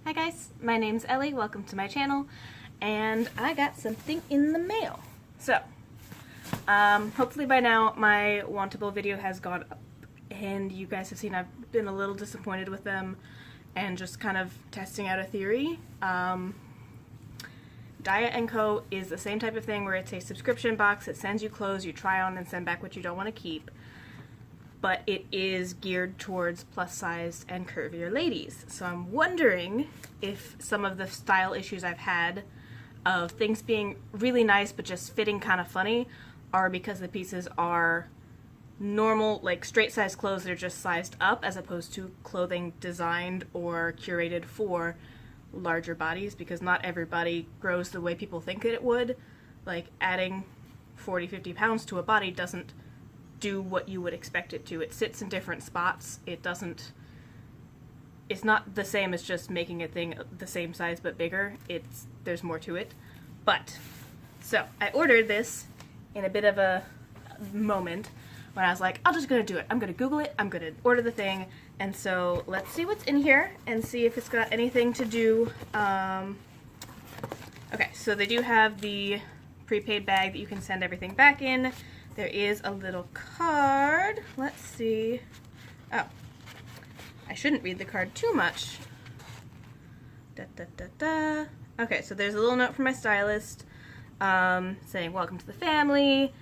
Hi guys, my name's Ellie, welcome to my channel, and I got something in the mail. So, hopefully by now my Wantable video has gone up, and you guys have seen I've been a little disappointed with them, and just kind of testing out a theory. Diet & Co. is the same type of thing where it's a subscription box, it sends you clothes, you try on and send back what you don't want to keep. But it is geared towards plus-sized and curvier ladies. So I'm wondering if some of the style issues I've had of things being really nice but just fitting kind of funny are because the pieces are normal, like straight-sized clothes that are just sized up as opposed to clothing designed or curated for larger bodies, because not everybody grows the way people think it would. Like adding 40-50 pounds to a body doesn't do what you would expect it to. It sits in different spots. It's not the same as just making a thing the same size but bigger. There's more to it. But, so, I ordered this in a bit of a moment when I was like, I'm just gonna do it. I'm gonna Google it, I'm gonna order the thing, and so let's see what's in here and see if it's got anything to do, okay, so they do have the prepaid bag that you can send everything back in. There is a little card. Let's see. Oh, I shouldn't read the card too much. Da, da, da, da. Okay, so there's a little note from my stylist saying welcome to the family,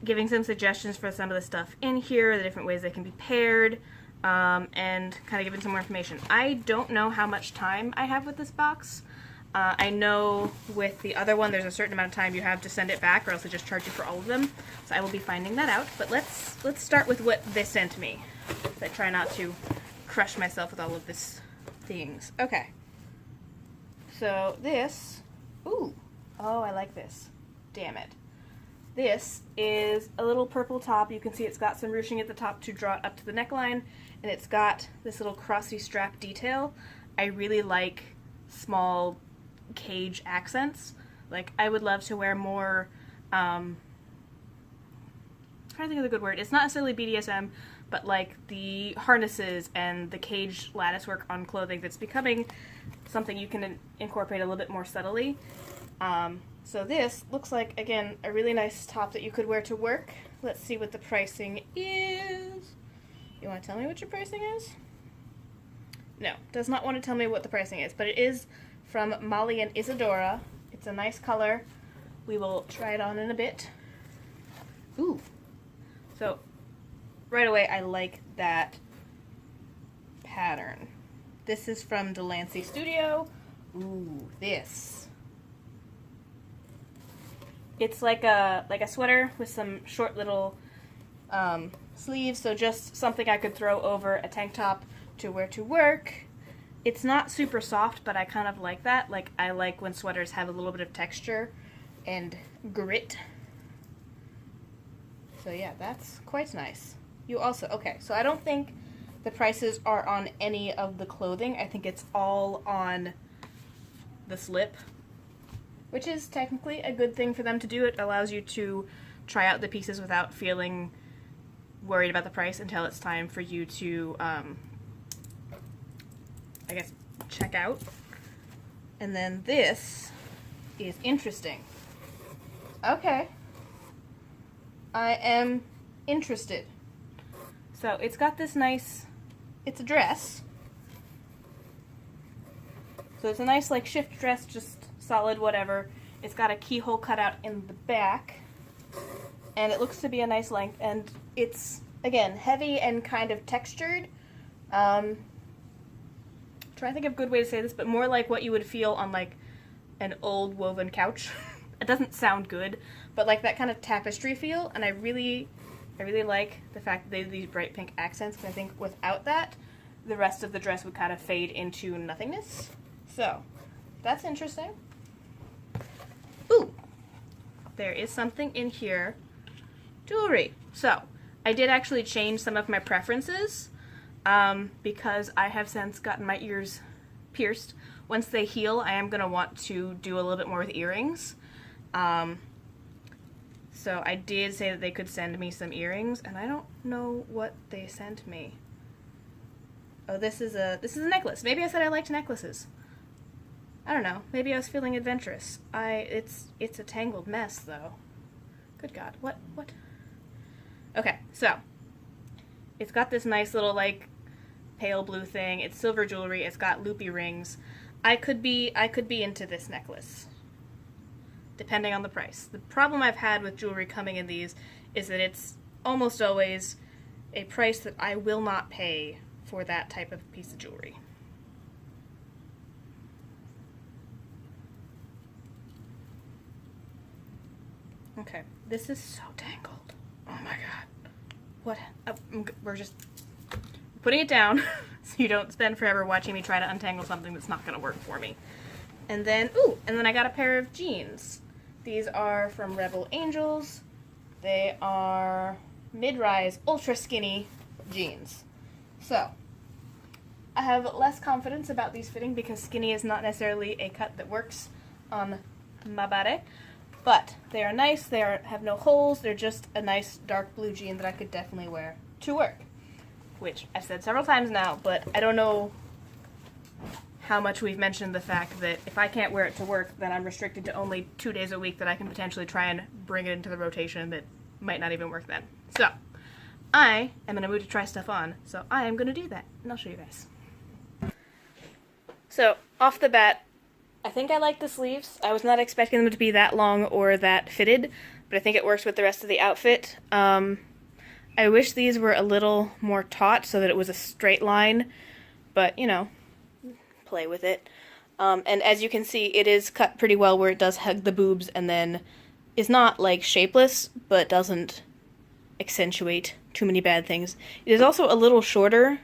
giving some suggestions for some of the stuff in here, the different ways they can be paired, and kind of giving some more information. I don't know how much time I have with this box. I know with the other one there's a certain amount of time you have to send it back, or else they just charge you for all of them. So I will be finding that out. But let's start with what they sent me. So I try not to crush myself with all of this things. Okay. So this, ooh, oh, I like this. Damn it. This is a little purple top. You can see it's got some ruching at the top to draw it up to the neckline, and it's got this little crossy strap detail. I really like small cage accents. Like, I would love to wear more, I'm trying to think of the good word. It's not necessarily BDSM, but like the harnesses and the cage lattice work on clothing that's becoming something you can incorporate a little bit more subtly. So this looks like, again, a really nice top that you could wear to work. Let's see what the pricing is. You want to tell me what your pricing is? No, does not want to tell me what the pricing is, but it is from Molly and Isadora. It's a nice color. We will try it on in a bit. Ooh. So, right away, I like that pattern. This is from Delancey Studio. Ooh, this. It's like a sweater with some short little sleeves, so just something I could throw over a tank top to wear to work. It's not super soft, but I kind of like that. Like, I like when sweaters have a little bit of texture and grit. So yeah, that's quite nice. You also, okay, so I don't think the prices are on any of the clothing. I think it's all on the slip, which is technically a good thing for them to do. It allows you to try out the pieces without feeling worried about the price until it's time for you to, I guess, check out. And then this is interesting. Okay. I am interested. So it's got this nice, it's a dress. So it's a nice like shift dress, just solid whatever. It's got a keyhole cut out in the back. And it looks to be a nice length. And it's, again, heavy and kind of textured. Trying to think of a good way to say this, but more like what you would feel on like an old woven couch. It doesn't sound good, but like that kind of tapestry feel, and I really like the fact that they have these bright pink accents, because I think without that, the rest of the dress would kind of fade into nothingness. So, that's interesting. Ooh, there is something in here. Jewelry. So, I did actually change some of my preferences. Because I have since gotten my ears pierced. Once they heal, I am going to want to do a little bit more with earrings. So I did say that they could send me some earrings, and I don't know what they sent me. Oh, this is a necklace. Maybe I said I liked necklaces. I don't know. Maybe I was feeling adventurous. It's a tangled mess, though. Good God. What? Okay, so. It's got this nice little, like, pale blue thing. It's silver jewelry. It's got loopy rings. I could be into this necklace, depending on the price. The problem I've had with jewelry coming in these is that it's almost always a price that I will not pay for that type of piece of jewelry. Okay, this is so tangled. Oh my God. What? We're just putting it down so you don't spend forever watching me try to untangle something that's not going to work for me. And then, I got a pair of jeans. These are from Rebel Angels. They are mid-rise, ultra skinny jeans. So, I have less confidence about these fitting because skinny is not necessarily a cut that works on my body. But they are nice, have no holes, they're just a nice dark blue jean that I could definitely wear to work. Which I've said several times now, but I don't know how much we've mentioned the fact that if I can't wear it to work, then I'm restricted to only 2 days a week that I can potentially try and bring it into the rotation that might not even work then. So, I am in a mood to try stuff on, so I am going to do that, and I'll show you guys. So, off the bat, I think I like the sleeves. I was not expecting them to be that long or that fitted, but I think it works with the rest of the outfit. I wish these were a little more taut so that it was a straight line, but, you know, play with it. And as you can see, it is cut pretty well where it does hug the boobs and then is not, like, shapeless, but doesn't accentuate too many bad things. It is also a little shorter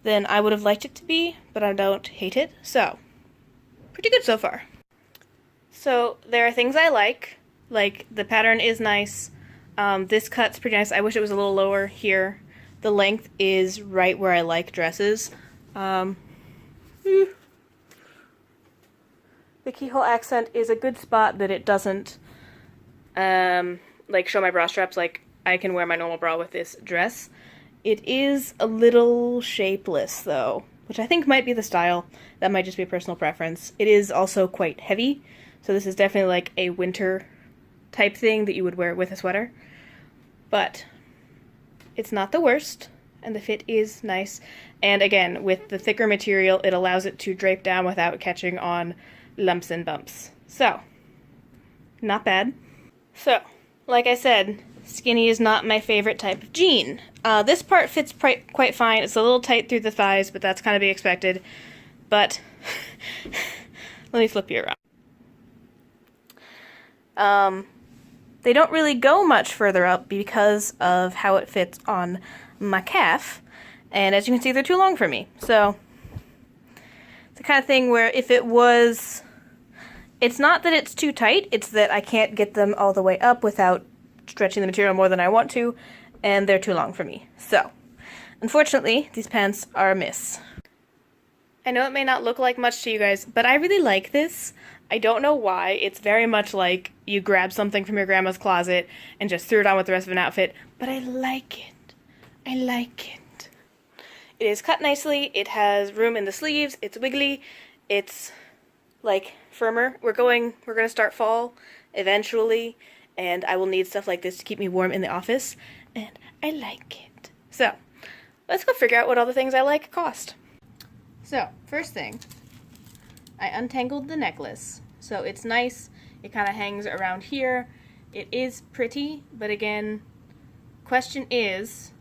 than I would have liked it to be, but I don't hate it, so pretty good so far. So there are things I like the pattern is nice. This cut's pretty nice. I wish it was a little lower here. The length is right where I like dresses. The keyhole accent is a good spot that it doesn't like show my bra straps like I can wear my normal bra with this dress. It is a little shapeless though, which I think might be the style. That might just be a personal preference. It is also quite heavy, so this is definitely like a winter type thing that you would wear with a sweater. But it's not the worst, and the fit is nice. And again, with the thicker material, it allows it to drape down without catching on lumps and bumps. So, not bad. So, like I said, skinny is not my favorite type of jean. This part fits quite fine. It's a little tight through the thighs, but that's kind of be expected. But, let me flip you around. They don't really go much further up because of how it fits on my calf. And as you can see, they're too long for me. So, it's the kind of thing where if it was... It's not that it's too tight, it's that I can't get them all the way up without stretching the material more than I want to, and they're too long for me. So, unfortunately, these pants are a miss. I know it may not look like much to you guys, but I really like this. I don't know why. It's very much like you grab something from your grandma's closet and just threw it on with the rest of an outfit, but I like it. I like it. It is cut nicely. It has room in the sleeves. It's wiggly. It's like firmer. We're going to start fall eventually, and I will need stuff like this to keep me warm in the office, and I like it. So, let's go figure out what all the things I like cost. So, first thing, I untangled the necklace. So it's nice. It kind of hangs around here. It is pretty, but again, question is,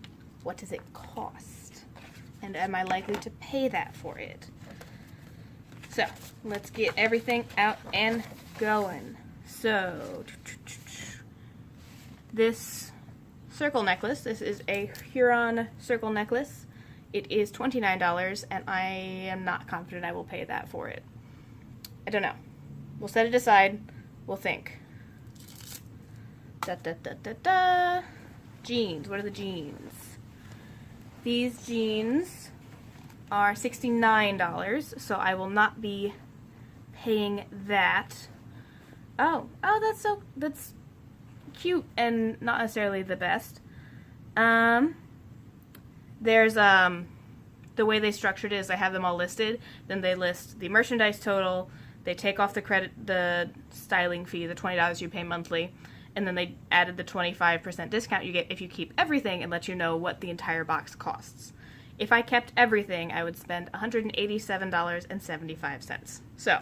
what does it cost? And am I likely to pay that for it? So, let's get everything out and going. So, this circle necklace, this is a Huron circle necklace. It is $29, and I am not confident I will pay that for it. I don't know. We'll set it aside. We'll think. Jeans. What are the jeans? These jeans are $69, so I will not be paying that. Oh, that's cute and not necessarily the best. There's, the way they structured it is I have them all listed, then they list the merchandise total, They take off the styling fee, the $20 you pay monthly, and then they added the 25% discount you get if you keep everything and let you know what the entire box costs. If I kept everything, I would spend $187.75. So,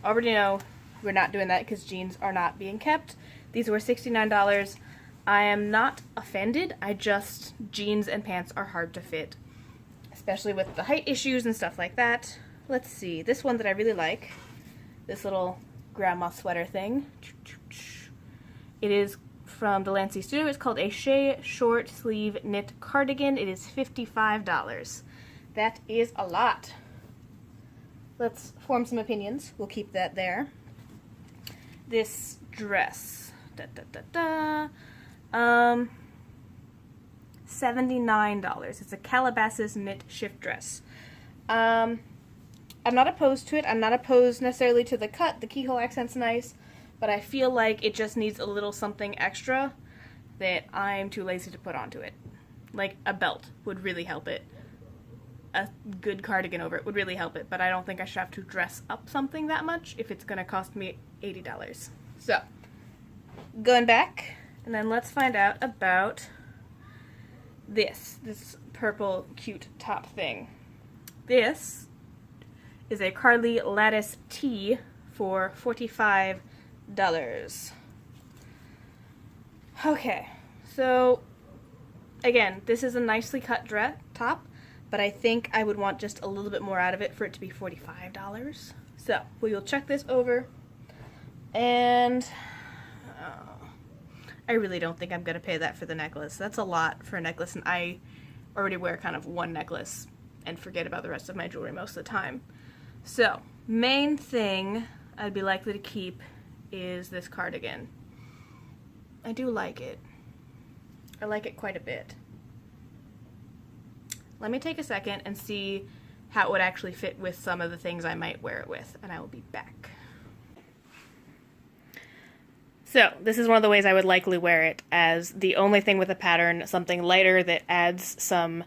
already know we're not doing that because jeans are not being kept. These were $69. I am not offended. Jeans and pants are hard to fit, especially with the height issues and stuff like that. Let's see, this one that I really like, this little grandma sweater thing. It is from the Lancy Studio. It's called a Shea short sleeve knit cardigan. It is $55. That is a lot. Let's form some opinions. We'll keep that there. This dress, $79. It's a Calabasas knit shift dress. I'm not opposed to it. I'm not opposed necessarily to the cut. The keyhole accent's nice, but I feel like it just needs a little something extra that I'm too lazy to put onto it. Like a belt would really help it. A good cardigan over it would really help it, but I don't think I should have to dress up something that much if it's going to cost me $80. So, going back, and then let's find out about this purple cute top thing. This is a Carly lattice tee for $45. Okay, so again, this is a nicely cut top, but I think I would want just a little bit more out of it for it to be $45. So we will check this over, and I really don't think I'm going to pay that for the necklace. That's a lot for a necklace, and I already wear kind of one necklace and forget about the rest of my jewelry most of the time. So, main thing I'd be likely to keep is this cardigan. I do like it. I like it quite a bit. Let me take a second and see how it would actually fit with some of the things I might wear it with, and I will be back. So, this is one of the ways I would likely wear it, as the only thing with a pattern, something lighter that adds some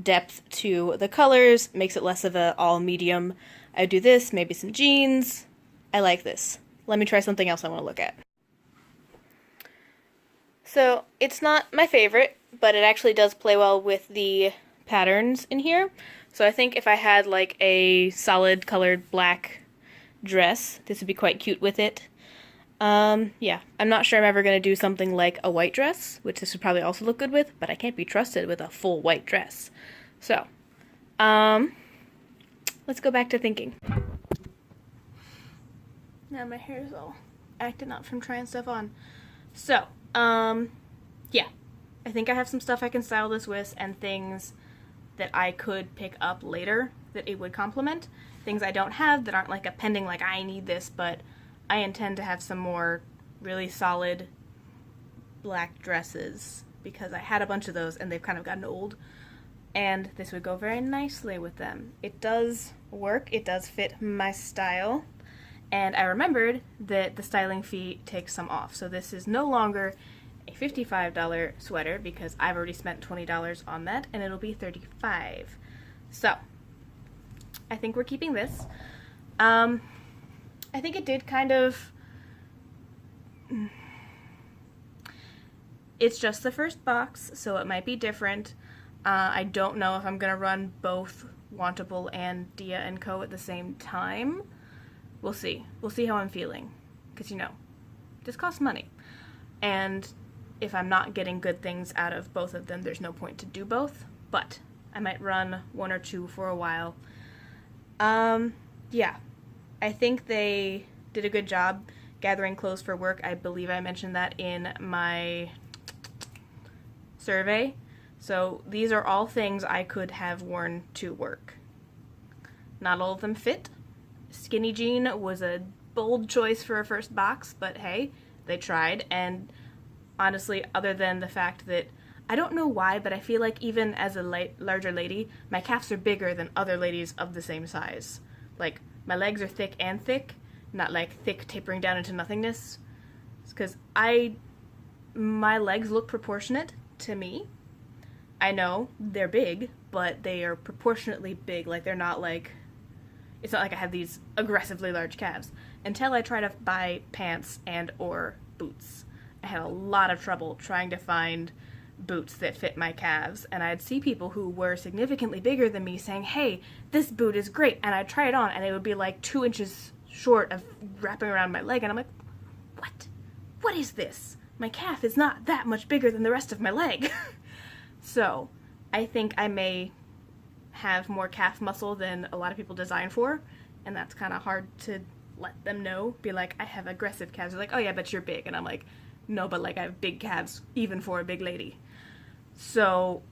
depth to the colors, makes it less of a all medium. I do this, maybe some jeans. I like this. Let me try something else I want to look at. So, it's not my favorite, but it actually does play well with the patterns in here. So I think if I had like a solid colored black dress, this would be quite cute with it. Yeah, I'm not sure I'm ever going to do something like a white dress, which this would probably also look good with, but I can't be trusted with a full white dress. So, let's go back to thinking. Now my hair is all acting up from trying stuff on. So, yeah, I think I have some stuff I can style this with and things that I could pick up later that it would complement. Things I don't have that aren't like a pending, like I need this, but I intend to have some more really solid black dresses because I had a bunch of those and they've kind of gotten old, and this would go very nicely with them. It does work, it does fit my style, and I remembered that the styling fee takes some off, so this is no longer a $55 sweater because I've already spent $20 on that, and it'll be $35. So, I think we're keeping this. I think it did kind of... It's just the first box, so it might be different. I don't know if I'm going to run both Wantable and Dia & Co. at the same time. We'll see. We'll see how I'm feeling. Because, you know, this costs money. And if I'm not getting good things out of both of them, there's no point to do both. But I might run one or two for a while. Yeah. I think they did a good job gathering clothes for work. I believe I mentioned that in my survey. So these are all things I could have worn to work. Not all of them fit. Skinny jean was a bold choice for a first box, but hey, they tried. And honestly, other than the fact that, I don't know why, but I feel like even as a larger lady, my calves are bigger than other ladies of the same size. Like, my legs are thick and thick, not like thick tapering down into nothingness. It's because my legs look proportionate to me. I know they're big, but they are proportionately big. Like, they're not like, it's not like I have these aggressively large calves. Until I tried to buy pants and or boots. I had a lot of trouble trying to find boots that fit my calves, and I'd see people who were significantly bigger than me saying, hey, this boot is great, and I'd try it on, and it would be like 2 inches short of wrapping around my leg, and I'm like, what? What is this? My calf is not that much bigger than the rest of my leg. So, I think I may have more calf muscle than a lot of people design for, and that's kind of hard to let them know. Be like, I have aggressive calves. They're like, oh yeah, but you're big. And I'm like, no, but like I have big calves, even for a big lady. So,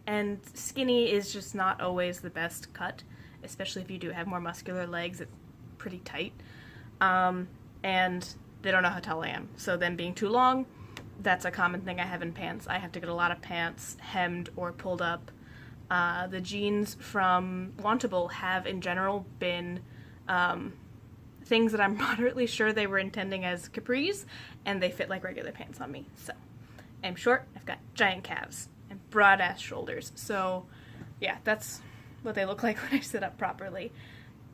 and skinny is just not always the best cut, especially if you do have more muscular legs. It's pretty tight. And they don't know how tall I am. So them being too long, that's a common thing I have in pants. I have to get a lot of pants hemmed or pulled up. The jeans from Wantable have, in general, been things that I'm moderately sure they were intending as capris, and they fit like regular pants on me. So, I'm short, I've got giant calves, and broad-ass shoulders. So, yeah, that's what they look like when I sit up properly.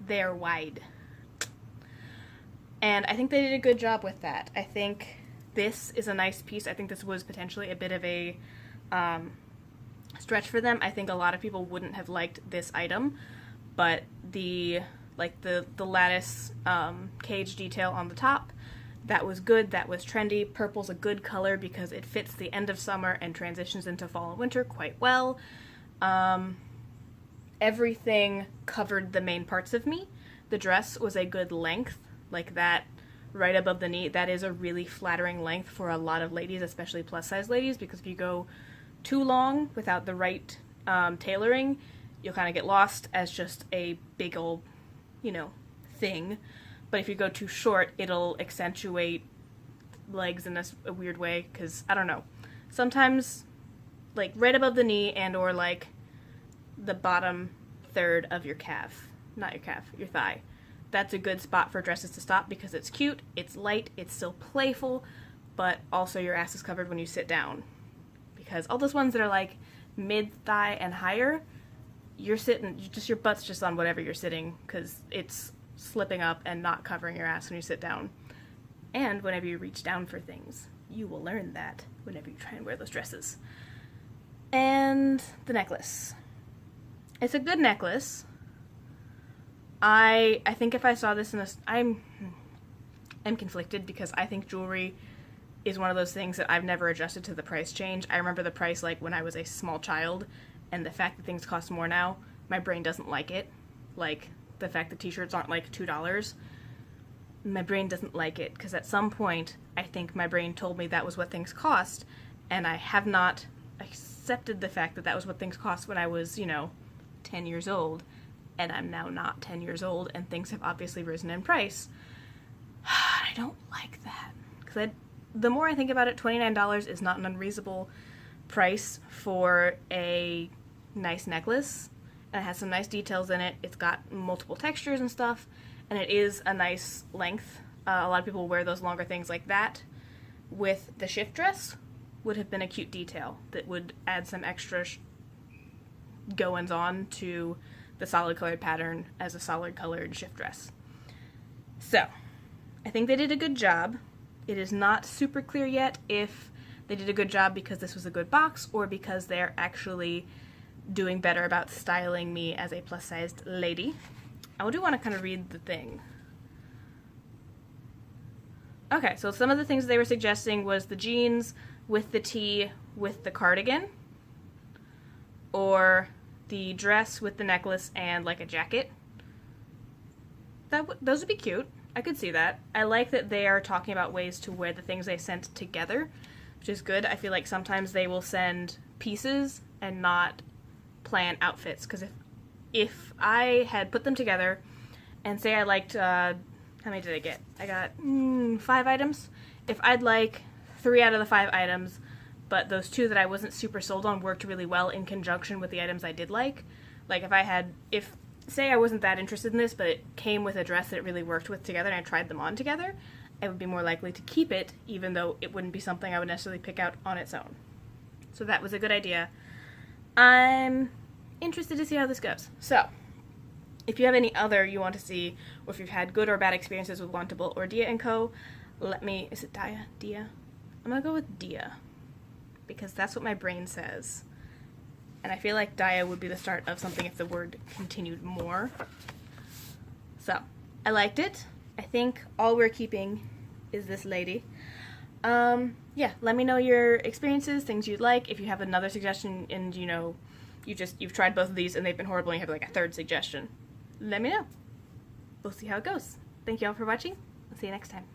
They're wide. And I think they did a good job with that. I think this is a nice piece. I think this was potentially a bit of a stretch for them. I think a lot of people wouldn't have liked this item, but the lattice cage detail on the top, that was good, that was trendy. Purple's a good color because it fits the end of summer and transitions into fall and winter quite well. Everything covered the main parts of me. The dress was a good length, like that right above the knee. That is a really flattering length for a lot of ladies, especially plus size ladies, because if you go too long without the right tailoring, you'll kind of get lost as just a big old, thing. But if you go too short, it'll accentuate legs in a weird way, because, I don't know, sometimes, like, right above the knee and or, like, the bottom third of your calf, not your calf, your thigh, that's a good spot for dresses to stop because it's cute, it's light, it's still playful, but also your ass is covered when you sit down. Because all those ones that are like mid-thigh and higher, you're sitting, just your butt's just on whatever you're sitting because it's slipping up and not covering your ass when you sit down. And whenever you reach down for things, you will learn that whenever you try and wear those dresses. And the necklace. It's a good necklace. I think if I saw this in a... I'm conflicted because I think jewelry is one of those things that I've never adjusted to the price change. I remember the price like when I was a small child, and the fact that things cost more now, my brain doesn't like it. Like, the fact that t-shirts aren't like $2, my brain doesn't like it, because at some point, I think my brain told me that was what things cost, and I have not accepted the fact that that was what things cost when I was, 10 years old, and I'm now not 10 years old, and things have obviously risen in price. I don't like that, because the more I think about it, $29 is not an unreasonable price for a nice necklace, and it has some nice details in it. It's got multiple textures and stuff, and it is a nice length. A lot of people wear those longer things like that. With the shift dress, would have been a cute detail that would add some extra goings-on to the solid colored pattern as a solid colored shift dress. So, I think they did a good job. It is not super clear yet if they did a good job because this was a good box or because they're actually doing better about styling me as a plus-sized lady. I do want to kind of read the thing. Okay, so some of the things they were suggesting was the jeans with the tee with the cardigan, or the dress with the necklace and like a jacket. Those would be cute. I could see that. I like that they are talking about ways to wear the things they sent together, which is good. I feel like sometimes they will send pieces and not plan outfits, because if I had put them together and say I liked, how many did I get? I got 5 items. If I'd like 3 out of the 5 items, but those 2 that I wasn't super sold on worked really well in conjunction with the items I did like say I wasn't that interested in this, but it came with a dress that it really worked with together and I tried them on together, I would be more likely to keep it, even though it wouldn't be something I would necessarily pick out on its own. So that was a good idea. I'm interested to see how this goes. So, If you have any other you want to see, or if you've had good or bad experiences with Wantable or Dia & Co., let me... Is it Dia? Dia? I'm gonna go with Dia, because that's what my brain says. And I feel like Dia would be the start of something if the word continued more. So, I liked it. I think all we're keeping is this lady. Yeah, let me know your experiences, things you'd like. If you have another suggestion and, you know, you've tried both of these and they've been horrible and you have like a third suggestion, let me know. We'll see how it goes. Thank you all for watching. I'll see you next time.